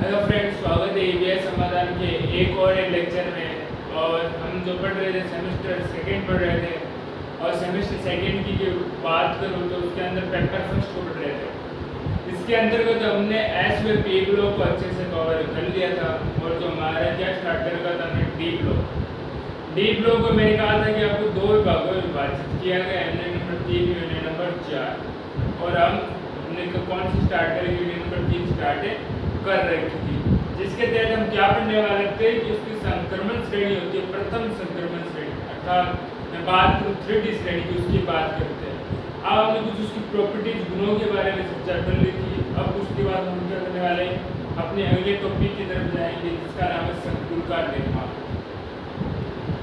Hello friends, स्वागत है EVS समाधान के एक लेक्चर में। और हम जो पढ़ रहे थे सेमेस्टर सेकंड पढ़ रहे थे, और सेमेस्टर सेकंड की जो बात करूँ तो उसके अंदर पेपर फर्स्ट को पढ़ रहे थे। इसके अंतर्गत हमने एस व पी ब्लॉक को अच्छे से कवर कर लिया था, और जो हमारा क्या स्टार्ट कर था हमने डी ब्लॉक को मैंने कहा था कि आपको दो विभागों में विभाजित किया गया, यूनिट नंबर 3 यूनिट नंबर 4। और हमने कौन सी स्टार्ट करेंगे, यूनिट नंबर 3 स्टार्ट कर रखी थी, जिसके तहत हम क्या पढ़ने वाले थे कि उसकी संक्रमण श्रेणी होती है प्रथम संक्रमण श्रेणी, अर्थात मैं बात करूँ 3D श्रेणी की, उसकी बात करते हैं। अब हमने कुछ उसकी प्रॉपर्टीज गुणों के बारे में चर्चा कर ली थी। अब उसके बाद हम क्या करने वाले हैं, अपने अगले टॉपिक की तरफ जाएंगे जिसका नाम है संकुल का निर्माण।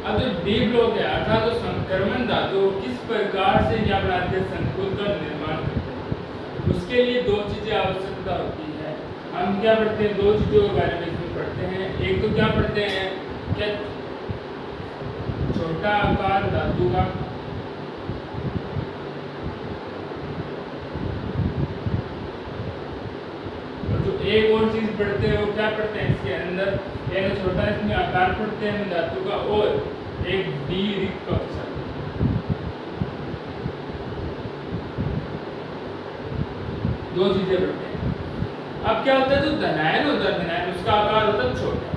अब जो डी ब्लॉक है अर्थात तो संक्रमण धातु किस प्रकार से क्या बनाते हैं, संकुल का निर्माण करते हैं, उसके लिए दो चीजें आवश्यकता होती है। हम क्या पढ़ते हैं, दो चीजों के बारे में इसमें पढ़ते हैं। एक तो क्या पढ़ते हैं, क्या छोटा आकार धातु का और जो एक और चीज पढ़ते हैं वो क्या पढ़ते हैं, इसके अंदर एक छोटा इसमें आकार पढ़ते हैं धातु का, और एक डी रिक्त कक्षा। दो चीजें पढ़ते हैं। अब क्या होता है, जो धनायन होता है, धनायन उसका आकार होता है छोटा।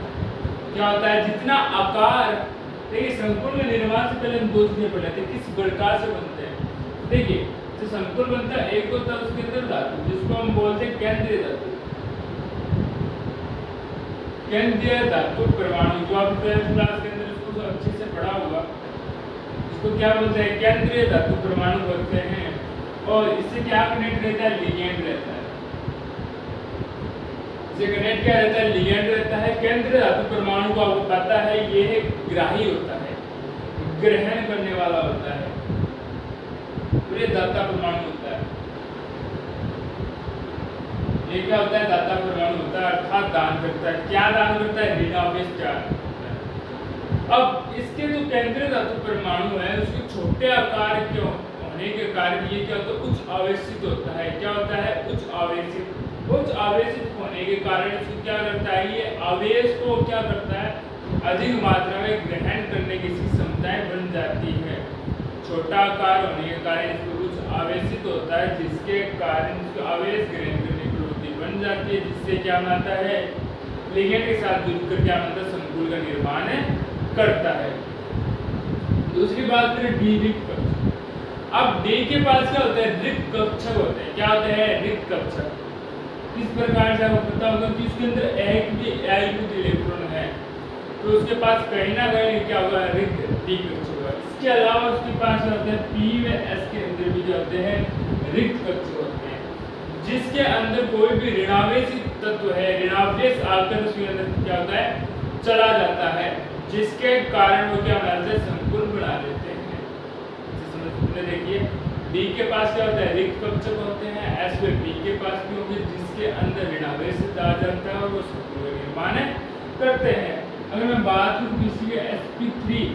क्या होता है, जितना आकार, देखिए संकुल में निर्माण से पहले हम दो चीजें पढ़े थे, किस प्रकार से बनते हैं। देखिए जो संकुल बनता है, एक होता है उसके अंदर धातु जिसको हम बोलते हैं केंद्रीय धातु। केंद्रीय धातु परमाणु, जो आप 12th क्लास के अंदर इसको अच्छे से पढ़ा होगा, इसको क्या बोलते हैं, केंद्रीय धातु परमाणु बोलते हैं। और इससे क्या कनेक्ट रहता है, लिगेंड रहता है। कनेक्ट क्या रहता है, लिगेंड रहता है। केंद्रीय धातु परमाणु को आपको पता है ये ग्राही होता है, ग्रहण करने वाला होता है, ये दाता परमाणु होता है। ये क्या होता है, दाता परमाणु होता है, अर्थात दान करता है। क्या दान करता है, ऋणावेश चार्ज। अब इसके जो केंद्रीय धातु परमाणु है उसके छोटे आकार के होने के कारण ये क्या होता है, उच्च आवेशित होता है। क्या होता है, उच्च आवेशित। उच्च आवेशित होने के कारण इसको क्या करता है, ये आवेश को क्या करता है, अधिक मात्रा में ग्रहण करने की क्षमताएं बन जाती है। छोटा आकार होने के कारण इसको उच्च आवेशित होता है, जिसके कारण इसको आवेश ग्रहण करने की प्रवृत्ति बन जाती है, जिससे क्या बनता है, लिगेंड के साथ जुड़कर क्या बनता है, संकुल का निर्माण करता है। दूसरी बात करें डी रिक्त कक्षक। अब डी के पास क्या होता है, रिक्त कक्षक होते हैं। क्या होते हैं, रिक्त कक्षक। इस प्रकार से आपको पता होगा कि उसके अंदर एक भी आयनिक इलेक्ट्रॉन है, तो उसके पास कहीं ना कहीं क्या होगा, रिक्त डी कक्षक होगा। इसके अलावा उसके पास होते हैं पी व एस के अंदर भी जो होते हैं रिक्त कक्षक होते हैं, जिसके अंदर कोई भी ऋणावेशित तत्व है, ऋणावेश आकर उसके अंदर क्या होता है, चला जाता है, जिसके कारण वो क्या बनाते हैं, संकुल बना लेते हैं। देखिए डी के पास क्या होता है, रिक्त कक्षक होते हैं। एस व पी के पास भी होंगे, जिसके अंदर ऋणावेश आ जाता है और वो संकुल का निर्माण करते हैं। अगर मैं बात करूँ किसी के sp3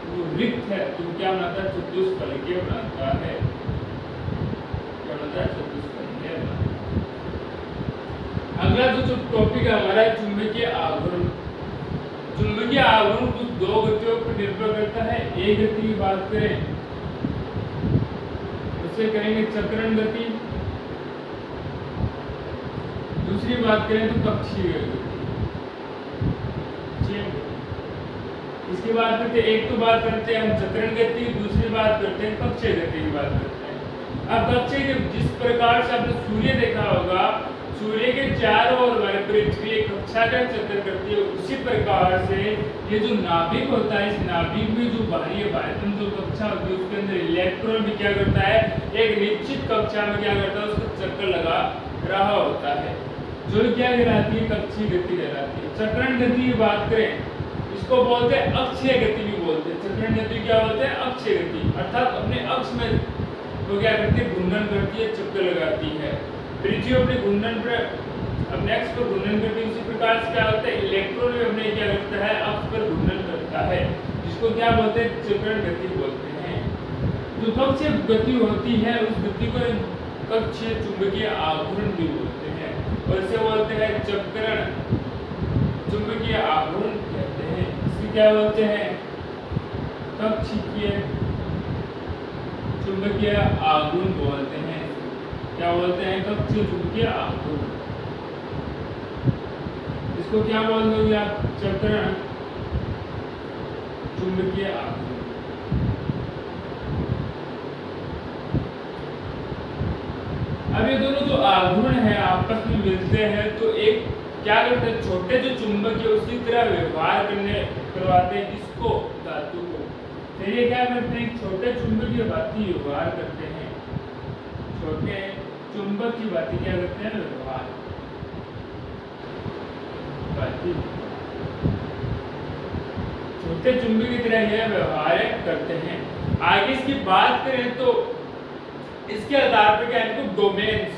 वो रिक्त है तो क्या बनाता है, चतुष्फलकीय बनाता है। क्या बनाता है, चतुष्फलकीय बनाता है। अगला जो टॉपिक है हमारा चुंबकीय आवरण। चुंबकीय आवरण कुछ दो गतियों पर निर्भर करता है। एक गति की बात करें उसे करेंगे चक्रण गति, दूसरी बात करें तो कक्षीय गति। इसकी बात करते हैं, एक तो बात करते हैं हम चक्रण गति, दूसरी बात करते हैं कक्षीय गति की बात करते हैं। अब कक्षीय के जिस प्रकार से आपने सूर्य देखा होगा, सूर्य के चारों ओर पृथ्वी एक कक्षा का चक्कर करती है, उसी प्रकार से ये जो नाभिक होता है, इस नाभिक में जो बाह्य बाह्यतम जो कक्षा होती है उसके अंदर इलेक्ट्रॉन भी क्या करता है, एक निश्चित कक्षा में क्या करता है, उसका चक्कर लगा रहा होता है, जो क्या कहलाती है, कक्षीय गति कहलाती है। चक्रण गति की बात करें इसको बोलते हैं अक्षीय गति भी बोलते हैं। चक्रण गति क्या बोलते हैं, अक्षीय गति, अर्थात अपने अक्ष में वो क्या करती है, घूर्णन करती है, चक्कर लगाती है। पृथ्वी अपने घूर्णन पर अपने अक्ष पर घूर्णन करती है, उसी प्रकार से क्या होता है, इलेक्ट्रॉन भी अपने क्या करता है, अक्ष पर घूर्णन करता है, जिसको क्या बोलते हैं, चक्रण गति बोलते हैं। जो कक्षीय गति होती है उस गति को कक्षीय चुंबकीय आवरण भी बोलते हैं। और इसे बोलते हैं चक्रण चुंबकीय आघूर्ण कहते हैं। इसे क्या बोलते हैं? कक्षीय चुंबकीय आघूर्ण बोलते हैं। क्या बोलते हैं? कक्षीय चुंबकीय आघूर्ण। इसको क्या बोल दोगे आप? चक्रण चुंबकीय आघूर्ण। अब ये दोनों जो आघूर्ण है आपस में मिलते हैं तो एक क्या करते हैं, छोटे जो चुंबक है उसकी तरह व्यवहार करवाते हैं किसको? धातु को। फिर ये क्या करते हैं? छोटे चुंबक की भांति व्यवहार करते हैं। छोटे चुंबक की भांति क्या करते हैं? व्यवहार भांति छोटे चुंबक की तरह यह व्यवहार करते हैं। आगे इसकी बात करें तो इसके आधार पर क्या इनको डोमेन्स,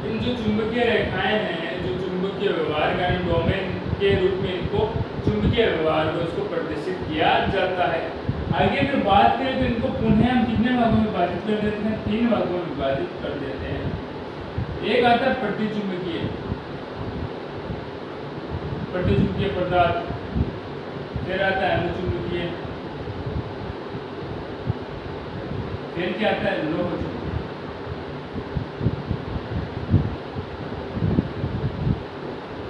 इन जो चुंबकीय रेखाएं हैं, जो चुंबकीय व्यवहार का डोमेन के रूप में इनको चुंबकीय व्यवहार को इसको प्रदर्शित किया जाता है। आगे अगर बात करें तो इनको पुनः हम कितने भागों में विभाजित कर देते हैं? 3 भागों में विभाजित कर देते हैं। एक आता है प्रतिचुंबकीय पदार्थ, फिर आता है अनुचुंबकीय, फिर क्या आता है? लोह चुंबकीय।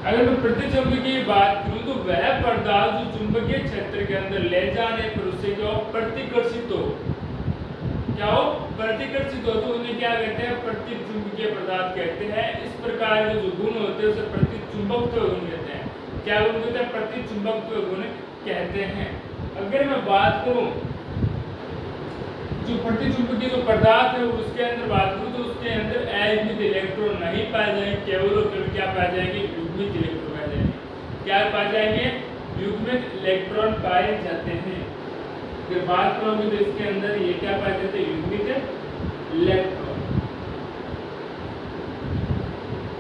अगर मैं प्रतिचुंबकीय की बात करूं तो वह पदार्थ जो चुंबकीय क्षेत्र के अंदर ले जाने पर उससे क्या हो? प्रतिकर्षित हो। क्या हो? प्रतिकर्षित हो तो उन्हें क्या कहते हैं? प्रतिचुंबकीय पदार्थ कहते हैं। इस प्रकार के जो गुण होते हैं उसे प्रतिचुंबकत्व गुण कहते हैं। क्या गुण कहते हैं? प्रतिचुंबकत्व गुण कहते हैं। अगर मैं बात करूं जो प्रतिचुंबकीय जो पदार्थ है उसके अंदर बात करूं तो उसके अंदर अयुग्मित इलेक्ट्रॉन नहीं पाए जाएंगे, केवल और केवल क्या पाए जाएंगे? युग्मित इलेक्ट्रॉन पाए जाएंगे। क्या पाए जाएंगे? युग्मित इलेक्ट्रॉन पाए जाते हैं। फिर बात करोगे तो इसके अंदर ये क्या पाए जाते हैं? युग्मित इलेक्ट्रॉन।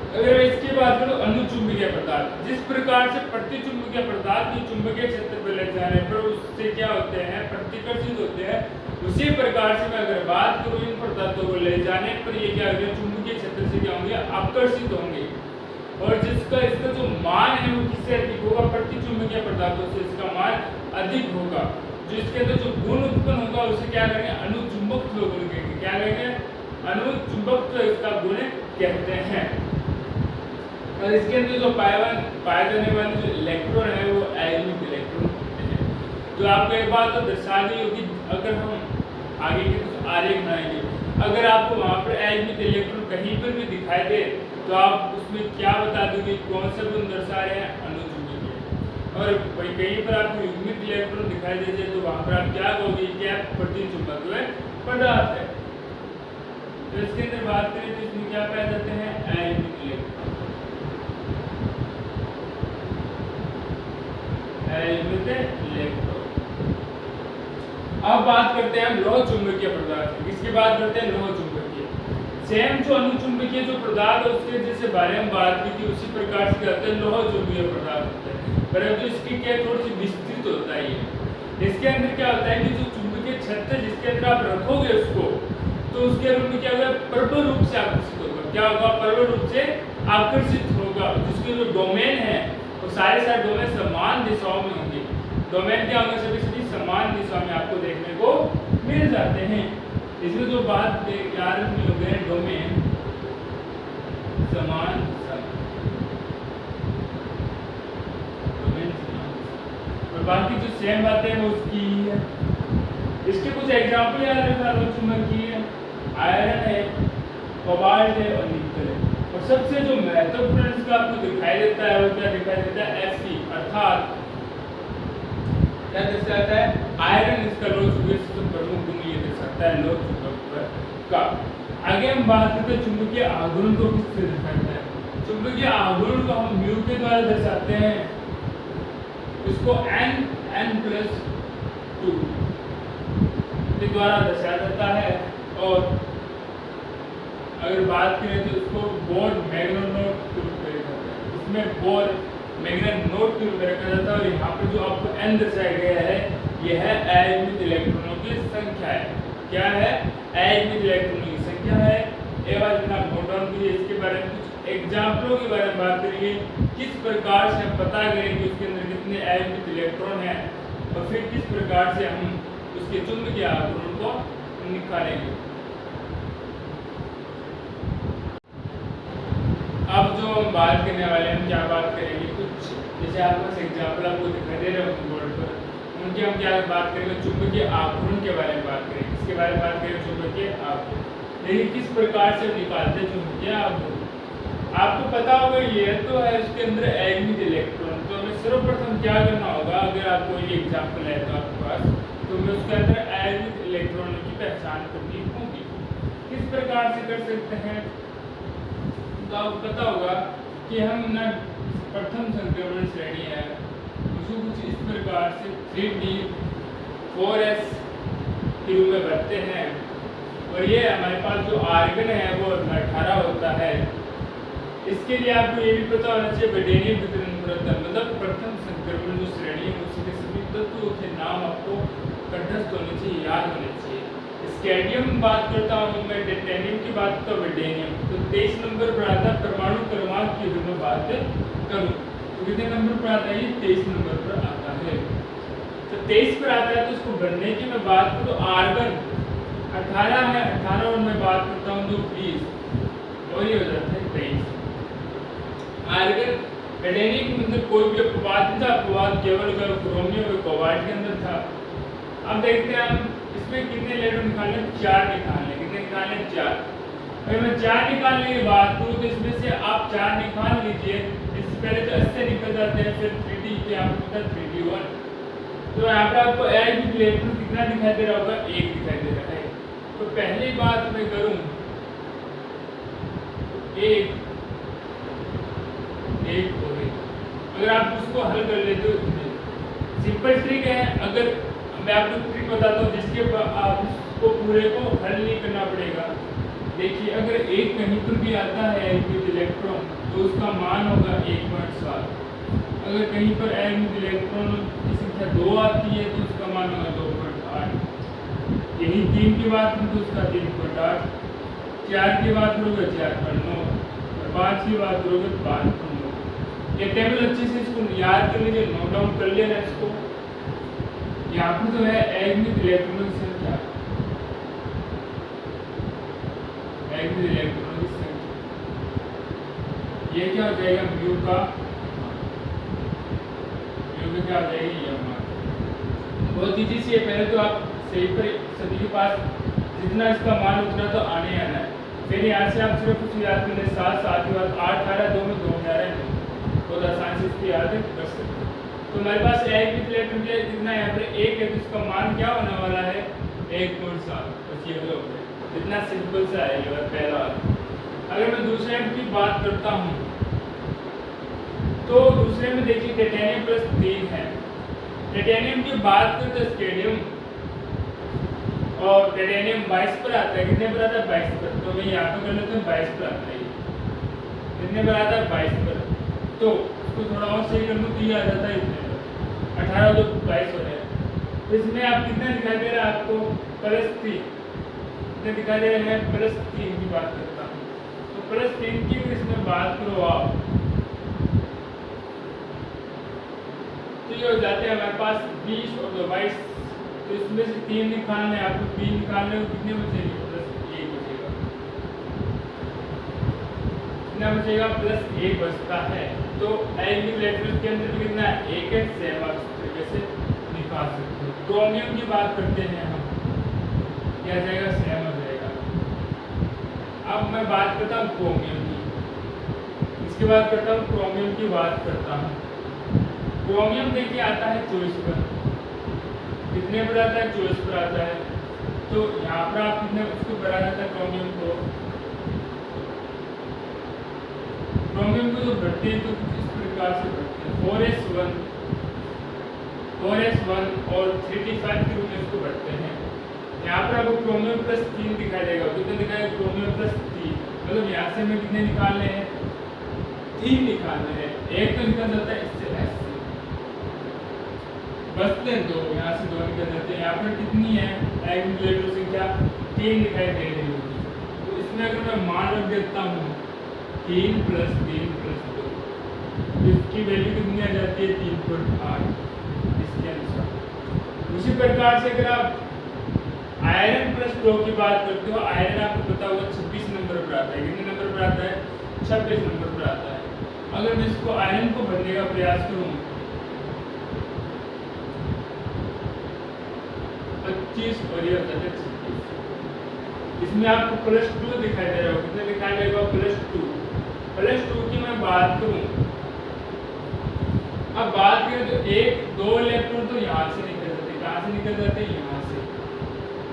अगर मैं इसकी बात करूं अनुचुंबकीय पदार्थ, जिस प्रकार से प्रतिचुंबकीय पदार्थ की चुंबकीय क्षेत्र पर ले जाने पर उससे क्या होते हैं? प्रतिकर्षित होते हैं। उसी प्रकार से मैं अगर बात करूं इन पदार्थों को ले जाने पर ये क्या होंगे? चुंबकीय क्षेत्र से क्या होंगे? आकर्षित होंगे। और जिसका इसका जो मान है वो किससे अधिक होगा? प्रतिचुंबकीय पदार्थों से इसका मान अधिक होगा। जो इसके अंदर जो गुण उत्पन्न होगा उसे क्या करेंगे? अनुचुंबकत्व गुण कहेंगे। क्या कहेंगे? अनुचुंबकत्व इसका गुण कहते हैं। और इसके अंदर जो पाए जाने वाले जो इलेक्ट्रॉन है वो अयुग्मित इलेक्ट्रॉन होते हैं। तो आपको एक बात तो दर्शा दी होगी, अगर हम आगे के कुछ आरेख बनाएंगे, अगर आपको वहाँ पर अयुग्मित इलेक्ट्रॉन कहीं पर भी दिखाई दे तो आप उसमें क्या बता दोगे? कौन सा गुण दर्शा रहे हैं? अनुचुंबकीय। और कहीं पर आपको युग्मित इलेक्ट्रॉन दिखाई दे जाए तो वहाँ पर आप क्या कहोगे? क्या प्रतिचुंबकत्व पदार्थ है। तो इसके अंदर बात करें तो इसमें क्या पाए जाते हैं? अयुग्मित इलेक्ट्रॉन। अब बात करते हैं लोह चुंबकीय पदार्थ। इसकी बात करते हैं लोह चुंबकीय। सेम जो अनुचुंबकीय जो पदार्थ है उसके जैसे बारे में बात की थी उसी प्रकार से कहते हैं लोह चुंबकीय पदार्थ होता है, परंतु इसकी क्या थोड़ी सी विस्तृत होता है। इसके अंदर क्या होता है कि जो चुंबकीय क्षेत्र जिसके अंदर आप रखोगे उसको तो उसके रूप में क्या होगा? प्रबल रूप से आकर्षित होगा। क्या होगा? प्रबल रूप से आकर्षित होगा। जिसके जो डोमेन है वो सारे डोमेन समान दिशाओं में होंगे। डोमेन क्या होंगे? सभी समान दिशा में आपको देखने को मिल जाते हैं। इसमें जो बात याद रखनी हो गए डोमेन समान दिशा, डोमेन समान दिशा। और बाकी जो सेम बातें हैं वो उसकी है। इसके कुछ एग्जाम्पल याद रखना। लोह चुंबकीय आयरन है, कोबाल्ट है और निकल है। और सबसे जो महत्वपूर्ण इसका आपको दिखाई देता है वो क्या दिखाई देता है? Fe अर्थात क्या दर्शाता है? आयरन इसका लोह चुंबकीय सबसे प्रमुख गुण ये दर्शाता है लोह चुंबकत्व का। आगे हम बात करते हैं चुंबकीय आघूर्ण को किससे दर्शाता है। चुंबकीय आघूर्ण को हम म्यू के द्वारा दर्शाते हैं। इसको n+2 के द्वारा दर्शाया जाता है। और अगर बात करें तो इसको बोर मैग्नेटोनोट के रूप में रखा जाता है। इसमें बोर मैग्नेटोनोट के रूप में रखा जाता है। और यहाँ पर जो आपको n दर्शाया गया है यह है अयुग्मित इलेक्ट्रॉनों की संख्या है। क्या है? अयुग्मित इलेक्ट्रॉनों की संख्या है। एक बार बिना प्रोटॉन की इसके बारे में, कुछ एग्जाम्पलों के बारे में बात करेंगे, किस प्रकार से हम पता करेंगे उसके अंदर कितने अयस्क इलेक्ट्रॉन हैं, और फिर किस प्रकार से हम उसके चुंबकीय आघूर्ण को निकालेंगे। अब जो हम बात करने वाले हैं, हम क्या बात करेंगे, कुछ जैसे आपको एग्जाम्पल आपको दिखाई दे रहे हो बोर्ड पर, उनकी हम क्या बात करेंगे, चुंबकीय आघूर्ण के बारे में बात करेंगे। इसके बारे में बात करेंगे चुंबकीय आघूर्ण, लेकिन किस प्रकार से निकालते हैं चुंबकीय आघूर्ण। आपको पता होगा ये तो है उसके अंदर अयस्क इलेक्ट्रॉन, तो हमें सर्वप्रथम क्या करना होगा, अगर आपको ये एग्जाम्पल है तो आपके पास, तो हमें उसके अंदर अयस्क इलेक्ट्रॉनों की पहचान करनी होगी। किस प्रकार से कर सकते हैं, तो आपको पता होगा कि हम ना प्रथम संक्रमण श्रेणी है उसको कुछ इस प्रकार से 3d4s के रूप में भरते हैं, और ये हमारे पास जो आर्गन है वो 18 होता है। इसके लिए आपको ये भी पता होना चाहिए वेडेनियम वितरण प्रथम, मतलब प्रथम संक्रमण जो श्रेणी है उसके सभी तत्वों के नाम आपको कंठस्थ होने चाहिए, याद होने चाहिए। स्कैंडियम बात करता हूँ मैं, टाइटेनियम की बात करता हूँ, वेडेनियम। तो 23 नंबर पर आता है परमाणु क्रमांक की अगर मैं बात करूँ तो कितने नंबर पर आता है, ये 23 नंबर पर आता है। तो 23 पर आता है, तो उसको बनने की मैं बात करूँ तो आर्गन 18 है, 18 और मैं बात करता हूँ तो 20 और ये हो जाता है 23। आर्गन वेडेनियम के अंदर कोई भी अपवाद नहीं था, अपवाद केवल क्रोमियम और कोबाल्ट के अंदर था। अब देखते हैं हम इसमें कितने इलेक्ट्रॉन निकालने, 4 निकालने, कितने निकालने, 4। अगर मैं 4 निकालने की बात करूँ तो इसमें से आप 4 निकाल लीजिए, इससे पहले तो 80 निकल जाते हैं, फिर 3d के यहाँ पर 3d1, तो यहाँ पर आपको अयस्क इलेक्ट्रॉन कितना दिखाई दे रहा होगा, 1 दिखाई दे रहा है। तो पहली बात मैं करूँ, एक हो गई। अगर आप उसको हल कर लेते हो, सिंपल ट्रिक है, अगर मैं आपको ट्रिक बताता हूँ जिसके आप इसको पूरे को हल नहीं करना पड़ेगा। देखिए अगर एक कहीं पर भी आता है अयस्क इलेक्ट्रॉन तो उसका मान होगा 1.7। अगर कहीं पर अयस्क इलेक्ट्रॉन की संख्या 2 आती है तो उसका मान होगा 2.8। यही 3 की बात करूँ तो उसका 3.8, 4 की बात करोगे 4.9, और 5 की बात करोगे 5.9। ये टेबल अच्छे से इसको याद कर लीजिए, नोट डाउन कर लेना इसको। यहाँ पर जो है अयस्क इलेक्ट्रॉनों की संख्या, अयस्क इलेक्ट्रॉनों की संख्या, ये क्या हो जाएगा, म्यू का क्या हो जाएगी, ये मान बहुत ईजी सी है। पहले तो आप सही पर सभी के पास जितना इसका मान उतना तो आने आना है, फिर यहाँ से आप सिर्फ कुछ याद कर ले, 7 7 की बात 8 18 2 में 2 11 बहुत आसानी से इसको याद कर सकते हैं। तो हमारे पास अयस्क इलेक्ट्रॉन के जितना यहाँ पर 1 है तो इसका मान क्या होने वाला है, 1.7। बस ये हो गया, इतना सिंपल सा है ये पहला वाला। अगर मैं दूसरे की बात करता हूँ तो दूसरे में देखिए टाइटेनियम प्लस 3 है। टाइटेनियम की बात करते हैं स्केडियम, और टाइटेनियम 22 पर आता है, कितने पर आता है, 22 पर। तो मैं यहाँ पर कर लेता हूँ 22 पर आता है, कितने पर आता है, 22 पर। तो उसको थोड़ा और सही कर लूँ तो ये आ जाता है इतने पर, 18 तो 22 हो रहा है। तो इसमें आप कितना दिखाई दे रहा है आपको, +3 कितने दिखाई दे रहे हैं, +3 की बात करता हूँ। तो +3 की इसमें बात करो आप तो ये हो जाते हैं हमारे पास 20 और 22। तो इसमें से 3 निकालने हैं आपको, 3 निकालने को कितने बचेंगे, +1 बचेगा, कितना बचेगा, +1 बचता है। तो अयस्क इलेक्ट्रॉन के अंदर भी कितना है, 1 है, सेम आप इस तरीके से निकाल सकते हो। क्रोमियम की बात करते हैं हम, क्या जाएगा, सेम हो जाएगा। अब मैं बात करता हूँ क्रोमियम की, इसके बाद करता हूँ क्रोमियम की बात करता हूँ। क्रोमियम देखिए आता है 24 पर, कितने पर आता है, 24 पर आता है। तो यहाँ पर आप कितने उसको बढ़ा जाता है क्रोमियम को, क्रोमियम को जो बढ़ते हैं तो कुछ इस प्रकार से बढ़ते हैं, 4s1 और 3d5 के रूप में इसको बढ़ते हैं। यहाँ पर आपको क्रोमियम +3 दिखाई देगा, कितने दिखाएगा, क्रोमियम +3, मतलब यहाँ से हमें कितने निकालने हैं, 3 निकालने हैं। एक तो निकल जाता है इससे ऐसे बचते हैं 2, यहाँ से 2 निकल जाते हैं। यहाँ पर कितनी है अयस्क इलेक्ट्रॉन संख्या, 3 दिखाई दे रही होगी। तो इसमें अगर मैं मान रख देता हूँ 3 + 3 + 2, इसकी वैल्यू कितनी आ जाती है 3.8 इसके अनुसार। उसी प्रकार से अगर आप आयरन प्लस टो की बात करते हो, आयरन आपको पता होगा 26 नंबर पर आता है। कितने नंबर पर आता है? 26 नंबर पर आता है। अगर मैं इसको आयरन को भरने का प्रयास करूं 25 और ये होता है 26, इसमें आपको +2 दिखाई दे रहा होगा। कितने दिखाई देगा? +2 की मैं बात करूं, अब बात करें तो 1-2 इलेक्ट्रॉन तो यहाँ से निकल जाते हैं। कहाँ से निकल जाते हैं? यहाँ से।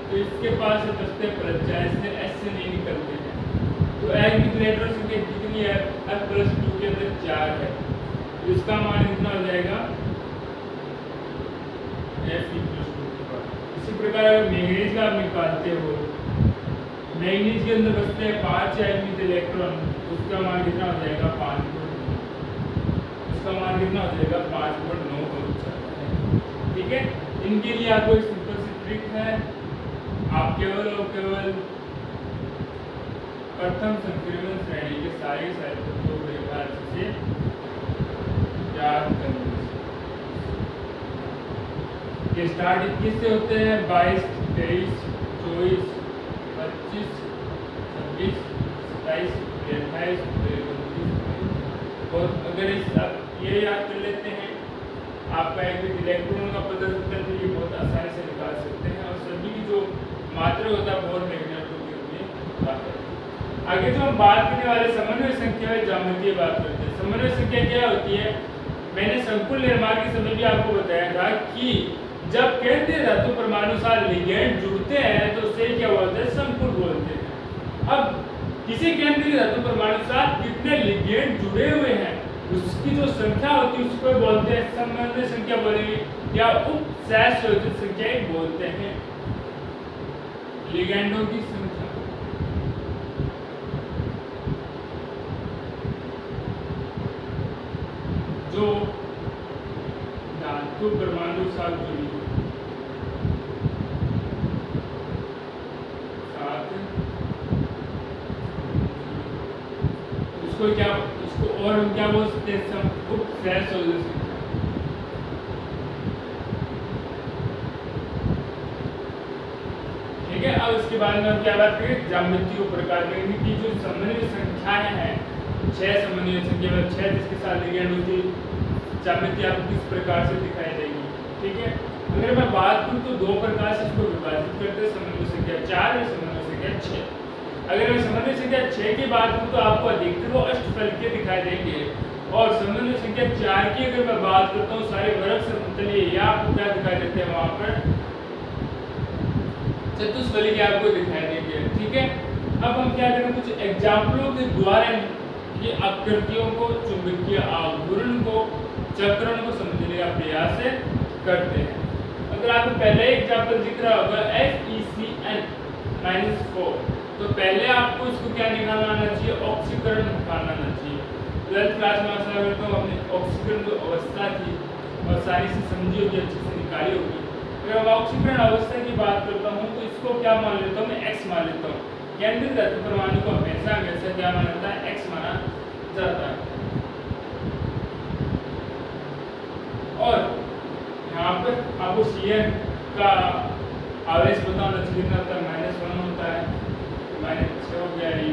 तो इसके पास बचते +4, इससे S से नहीं निकलते हैं। तो F की इलेक्ट्रॉन संख्या कितनी है? F+2 के अंदर 4 है, तो इसका मान कितना हो जाएगा? Fe+2 के बाद। इसी प्रकार अगर मैंगनीज का आप निकालते हो, मैंगनीज के अंदर बचते हैं 5 आयनिक इलेक्ट्रॉन, उसका मान कितना हो जाएगा? 5.9। उसका मान कितना हो जाएगा? 5.9 हो जाता है। ठीक है, इनके लिए आपको एक सिंपल सी ट्रिक है, आप केवल और केवल प्रथम संक्रमण श्रेणी के सारे तत्वों को एक बार अच्छे से याद करना। ये स्टार्ट 21 से होते हैं, 22, 23, 24, 25, 26, 27, 28, 29। और अगर इस आप ये याद कर लेते हैं, आपका एक इलेक्ट्रॉन का पता चलता है, तो ये बहुत आसानी से निकाल सकते हैं। और सभी की जो मात्रा होता है बहुत मैग्नेटो के रूप में होता है। आगे जो हम बात करने वाले समन्वय संख्या है, ज्यामितीय बात करते हैं। समन्वय संख्या क्या होती है? मैंने संकुल निर्माण के समय भी आपको बताया था कि जब केंद्रीय धातु परमाणु साथ लिगेंड जुड़ते हैं तो उसे क्या बोलते हैं? संकुल बोलते हैं। अब किसी केंद्रीय धातु परमाणु साथ कितने लिगेंड जुड़े हुए हैं उसकी जो संख्या होती है उसको बोलते हैं समन्वय संख्या बोलेंगे, या उपसहसंयोजक संख्या बोलते हैं। लिगेंडों की संख्या जो धातु परमाणु साथ जुड़ी साथ उसको क्या, उसको और हम क्या बोल सकते हैं? उपसहसंयोजक संख्या। ठीक है, अब इसके बाद में हम क्या बात करेंगे? ज्यामितीय प्रकार की जो समन्वय संख्याएं हैं, 6 समन्वय संख्या में 6 जिसके साथ लिगेंड होती है, ज्यामिति आपको किस प्रकार से दिखाई देगी। ठीक है, अगर मैं बात करूं तो 2 प्रकार से इसको विभाजित करते हैं, समन्वय संख्या 4 और समन्वय संख्या 6। अगर मैं समन्वय संख्या 6 की बात करूं तो आपको अधिकतर वो अष्टफलकीय दिखाई देंगे, और समन्वय संख्या 4 की अगर मैं बात करता हूँ सारे वर्ग समतलीय, या आपको क्या दिखाई देते हैं? वहां पर चतुष्फलकीय आपको दिखाई देंगे। ठीक है, अब हम क्या करें? कुछ एग्जाम्पलों के द्वारा ये आकृतियों को, चुंबकीय आवरण को, चक्रण को समझने का प्रयास करते हैं। अगर आपको पहले एग्जाम्पल दिख रहा होगा FeCN-4, तो पहले आपको इसको क्या निकालना आना चाहिए? ऑक्सीकरण निकालना आना चाहिए। 12th क्लास में आशा करता हूँ अपने ऑक्सीकरण जो अवस्था थी और सारी से समझी होगी, अच्छे से निकाली होगी। अगर मैं ऑक्सीकरण अवस्था की बात करता हूँ तो इसको क्या मान लेता हूँ? मैं x मान लेता हूँ। केंद्रीय धातु परमाणु को हमेशा हमेशा क्या माना जाता है? x माना जाता है। और यहाँ पर आपको Cn का आवेश पता होना चाहिए, कितना होता है? -1 होता है, -6 हो गया, ये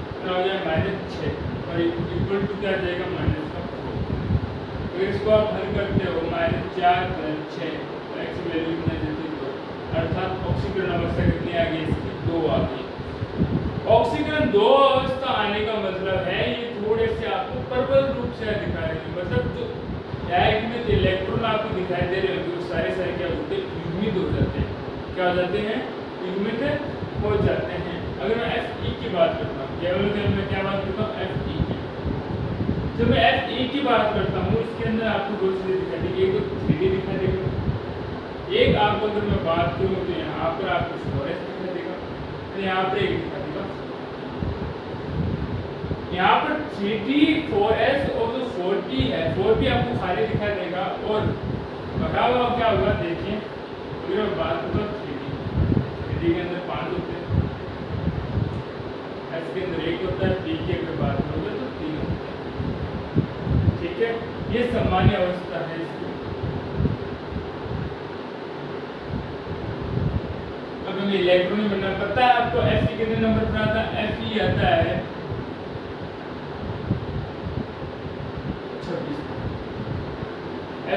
कितना हो गया? -6, और इक्वल टू क्या जाएगा? -4। तो इसको आप हल करते हो, -4 + 6, x की वैल्यू कितना देती है? अर्थात ऑक्सीकरण अवस्था कितनी आ गई? इसकी 2 आ गई। ऑक्सीकरण 2 अवस्था आने का मतलब है ये थोड़े से आपको प्रबल रूप से दिखा रहे हैं, मतलब जो में इलेक्ट्रॉन आपको दिखाई दे रहे होंगे वो सारे क्या होते हैं? युग्मित हो जाते हैं। क्या हो जाते हैं? युग्मित हो जाते हैं। अगर मैं Fe की बात करता हूँ, केवल मैं क्या बात करता हूँ? Fe की। जब मैं Fe की बात करता हूँ इसके अंदर आपको 2 चीजें दिखाई देगी, एक तो 3D दिखाई देगा, एक आपको अगर मैं बात करूँ तो यहाँ पर आपको स्टोरेज दिखाई देगा, तो यहाँ पर एक दिखाई देगा। यहाँ पर 3D 4S और जो 4P है, 4P आपको खाली दिखाई देगा, और बता हुआ क्या होगा? देखिए, अगर मैं बात करता हूँ 3D के अंदर 5 होते हैं, S के अंदर 1 होता है, P के ये सामान्य अवस्था है इसकी। अब हमें इलेक्ट्रॉन बनना पता है आपको। Fe कितने नंबर पर आता है? Fe आता है 26।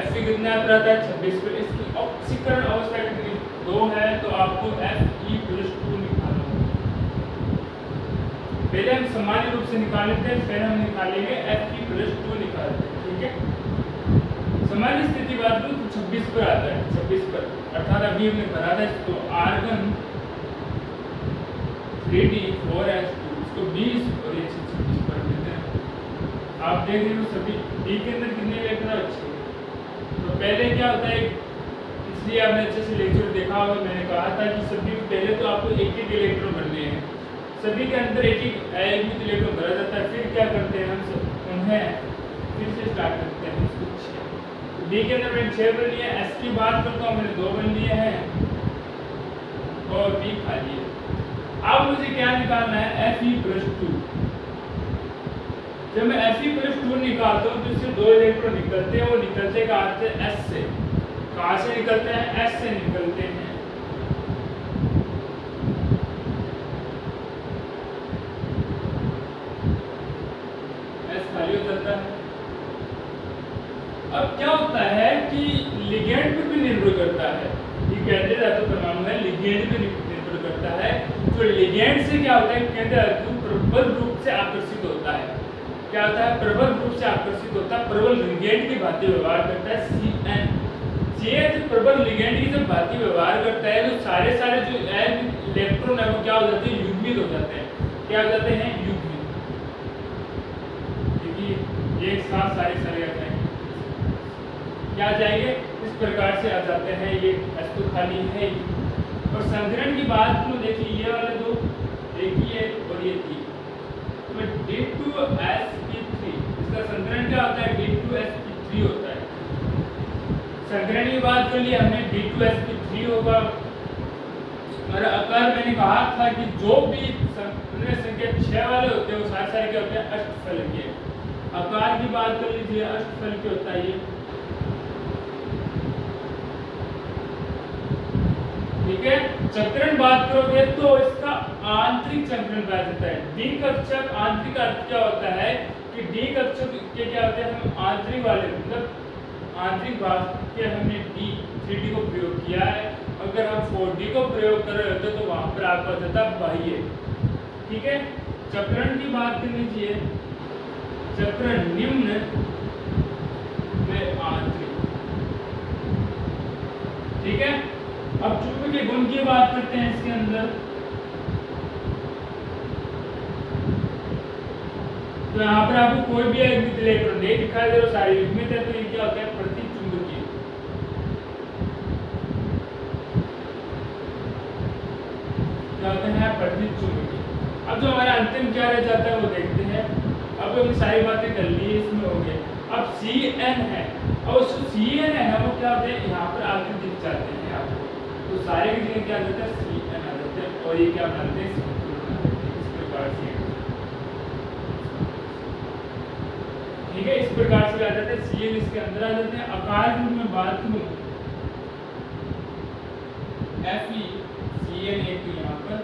Fe कितना पर आता है? 26 पर। इसकी ऑक्सीकरण अवस्था कितनी? 2 है, तो आपको Fe+2 निकालना होगा। पहले हम सामान्य रूप से निकाल लेते हैं, फिर हम निकालेंगे Fe+2 निकालते हैं, ठीक है। सामान्य स्थिति बात करूं तो 26 पर आता है, 26 पर, अर्थात अभी हमने भरा था इसको आर्गन 3D4S2, इसको 20 और ये 26 पर देते हैं। आप देख रहे हो सभी डी के अंदर कितने इलेक्ट्रॉन अच्छे। तो पहले क्या होता है, इसलिए आपने अच्छे से लेक्चर देखा होगा, मैंने कहा था कि सभी पहले तो आपको एक एक इलेक्ट्रॉन भरने हैं, सभी के अंदर एक एक इलेक्ट्रॉन भरा जाता है। फिर क्या करते हैं हम सब, उन्हें फिर से स्टार्ट करते हैं इसको 6। डी के अंदर मैंने 6 बन लिए। एस की बात करता हूँ, मैंने 2 बन लिए हैं और बी खाली है। अब मुझे क्या निकालना है? Fe+2। जब मैं Fe+2 निकालता हूँ तो इससे 2 इलेक्ट्रॉन निकलते हैं। वो निकलते कहाँ से? S से। कहाँ से निकलते हैं? S से निकलते हैं। खाली हो जाता है। अब क्या होता है कि लिगेंड पे भी निर्भर करता है, ये केंद्रीय धातु परमाणु है, लिगेंड पे निर्भर करता है। तो लिगेंड से क्या होता है, केंद्रीय धातु प्रबल रूप से आकर्षित होता है। क्या होता है? प्रबल रूप से आकर्षित होता है, प्रबल लिगेंड की भांति व्यवहार करता है। CN प्रबल लिगेंड की जब भांति व्यवहार करता है तो सारे जो इलेक्ट्रॉन है वो क्या हो जाते हैं? युग्मित हो जाते हैं। क्या हो जाते हैं? युग्मित। एक साथ सारे आ जाएंगे। क्या आ जाएंगे? इस प्रकार से आ जाते हैं। ये एस तो खाली है। और संकरण की बात करूं, देखिए ये वाले 2 एक ही है और ये 3, तो D2sp3, इसका संकरण क्या होता है? D2sp3 होता है। संकरण की बात कर ली हमने, D2sp3 होगा। और आकार मैंने कहा था कि जो भी संख्या 6 वाले होते हैं वो सारे क्या होते हैं? अष्टफलकीय। आकार की बात कर लीजिए, अष्टफलकीय होता है ये, ठीक है। चक्रण बात करोगे तो इसका आंतरिक चक्रण कहा जाता है। डी कक्षक आंतरिक अर्थ क्या होता है कि डी कक्षक के क्या होते हैं? हम आंतरिक वाले मतलब आंतरिक भाग के हमने D3D को प्रयोग किया है। अगर हम 4D को प्रयोग कर रहे होते तो वहां पर आपका जाता बाह्य, ठीक है। चक्रण की बात कर लीजिए, चक्रण निम्न में आंतरिक, ठीक है। अब चुंबक के गुण की बात करते हैं इसके अंदर। तो यहाँ पर आपको कोई भी एक इलेक्ट्रॉन नहीं दिखाई दे रहा, सारे युग्मित है, तो ये क्या होता है? प्रतिचुंबकीय। क्या होते हैं? प्रतिचुंबकीय। अब जो हमारा अंतिम क्या रह जाता है वो देखते हैं। अब हम सारी बातें कर ली, इसमें हो गए। अब Cn है, और उसको Cn है ना, वो क्या होते हैं? यहाँ पर आकर दिख जाते हैं आपको। तो सारे की जगह क्या देता है? Cn आ जाते हैं, और ये क्या बनाते हैं? इस प्रकार से, ठीक है। इस प्रकार से आ जाते हैं। Cn इसके अंदर आ जाते हैं। आकार की मैं बात करूँ, Fe Cn एक यहाँ पर,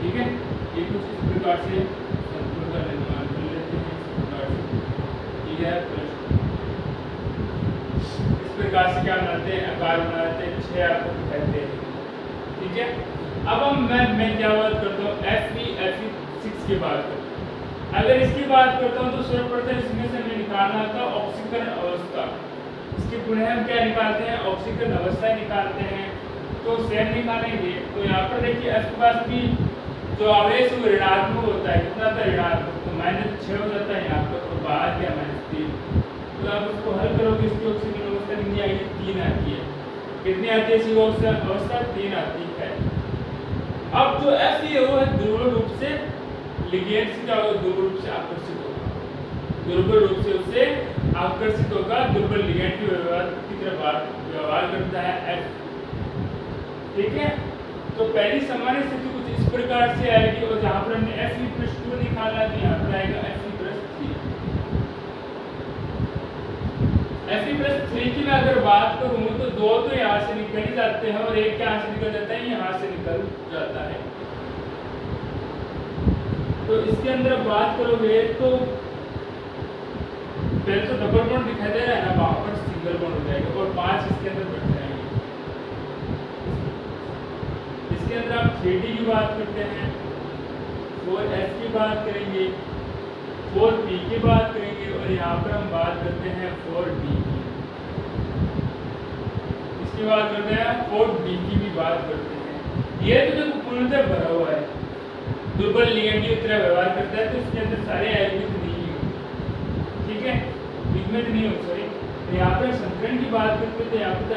ठीक है। ये कुछ इस प्रकार से संतुलन का निर्माण कर लेते हैं। इस प्रकार से ठीक है। इस प्रकार से क्या बनाते हैं? आकार बनाते हैं। 6 आपको दिखाते हैं, ठीक है। अब मैं क्या बात करता हूँ? Fe6 की बात करता हूँ। अगर इसकी बात करता हूँ तो सर्वप्रथम इसमें से हमें निकालना था ऑक्सीकरण अवस्था। इसके पुनः हम क्या निकालते हैं? ऑक्सीकरण अवस्था निकालते हैं। तो सेम निकालेंगे तो यहाँ पर देखिए F के पास भी जो आवेश वो ऋणात्मक होता है। कितना था? ऋणात्मक, तो -6 हो जाता है यहाँ पर, और बाहर क्या? -3। तो आप उसको हल करोगे, इसकी ऑक्सीकरण अवस्था कितनी आएगी? 3 आती है। कितनी आती है इसकी अवस्था? 3 आती है। अब जो F है वो है दुर्बल रूप से लिगेंड से क्या होगा? दुर्बल रूप से आकर्षित होगा, दुर्बल रूप से उससे आकर्षित होगा, दुर्बल लिगेंड की व्यवहार की तरफ व्यवहार करता है F, ठीक है। तो पहली सामान्य स्थिति कुछ इस प्रकार से आएगी और जहां पर हमने Fe + 2 निकाला तो यहाँ पर आएगा Fe + 3। Fe + 3 की मैं अगर बात करूं तो दो तो यहाँ से निकल ही जाते हैं और एक यहाँ से निकल जाता है, यहाँ से निकल जाता है। तो इसके अंदर बात करोगे तो पहले तो डबल बॉन्ड दिखाई दे रहा है ना, वहां पर सिंगल बॉन्ड हो जाएगा और 5 इसके अंदर बढ़ जाएंगे। इसके अंदर आप 3D की बात करते हैं, 4S की बात करेंगे, 4P की बात करेंगे और यहाँ पर हम बात करते हैं 4D की। इसकी बात करते हैं, 4D की भी बात करते हैं। ये तो देखो पूर्णतः भरा हुआ है, दुर्बल लिगेंड की तरह व्यवहार करता है, तो इसके अंदर सारे आयोजित नहीं हो, ठीक है, पिगमेंट नहीं हो, सॉरी। तो यहाँ पर संकरण की बात करते हैं तो यहाँ पर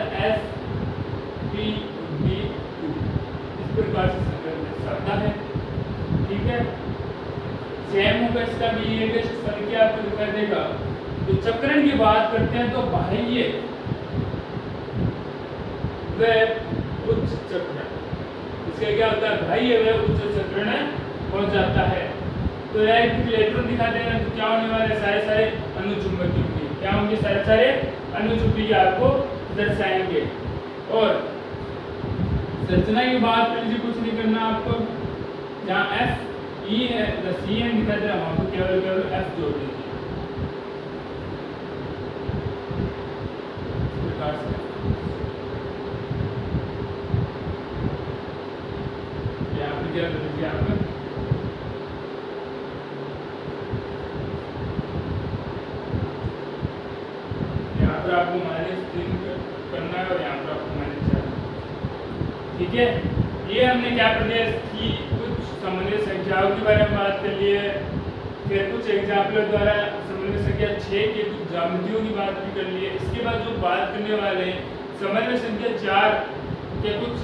SpB2 इस प्रकार से संकरण दर्शाता है, ठीक है। सेम होगा इसका भी, ये सर क्या आपको दिखाई देगा। तो चक्रण की बात करते हैं तो बाह्य व उच्च चक्रण, इसका क्या होता है, बाह्य व उच्च चक्रण हो जाता है। तो यह एक इलेक्ट्रॉन दिखा देना तो क्या होने वाले, सारे अनुचुंबकीय होंगे, क्या होंगे, सारे अनुचुंबकीय आपको दर्शाएंगे। और संरचना की बात कर लीजिए, कुछ नहीं करना आपको, जहाँ Fe है, CN दिखा दे रहा वहां पर केवल F जोड़ दीजिए, इस प्रकार से। यहाँ पर क्या कर लीजिए आप, यहाँ पर आपको -3 करना है और यहाँ पर आपको -4, ठीक है। ये हमने क्या कर लिया, इसकी कुछ समन्वय संख्याओं के बारे में बात कर ली है, फिर कुछ एग्जाम्पल द्वारा समन्वय संख्या 6 के कुछ ज्यामितियों की बात भी कर ली है। इसके बाद जो बात करने वाले हैं समन्वय संख्या 4 के कुछ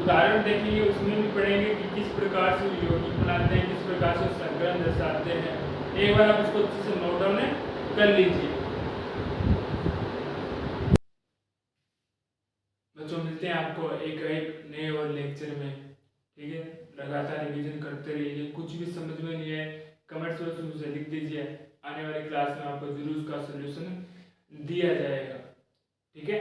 उदाहरण देखेंगे, उसमें भी पढ़ेंगे कि किस प्रकार से यौगिक बनाते हैं, किस प्रकार से संकरण दर्शाते हैं। एक बार आप इसको अच्छे से नोट डाउन कर लीजिए। बच्चों मिलते हैं आपको एक नए और लेक्चर में, ठीक है। लगातार रिवीजन करते रहिए, कुछ भी समझ में नहीं है कमेंट्स बॉक्स में मुझे लिख दीजिए, आने वाली क्लास में आपको जरूर उसका सलूशन दिया जाएगा, ठीक है।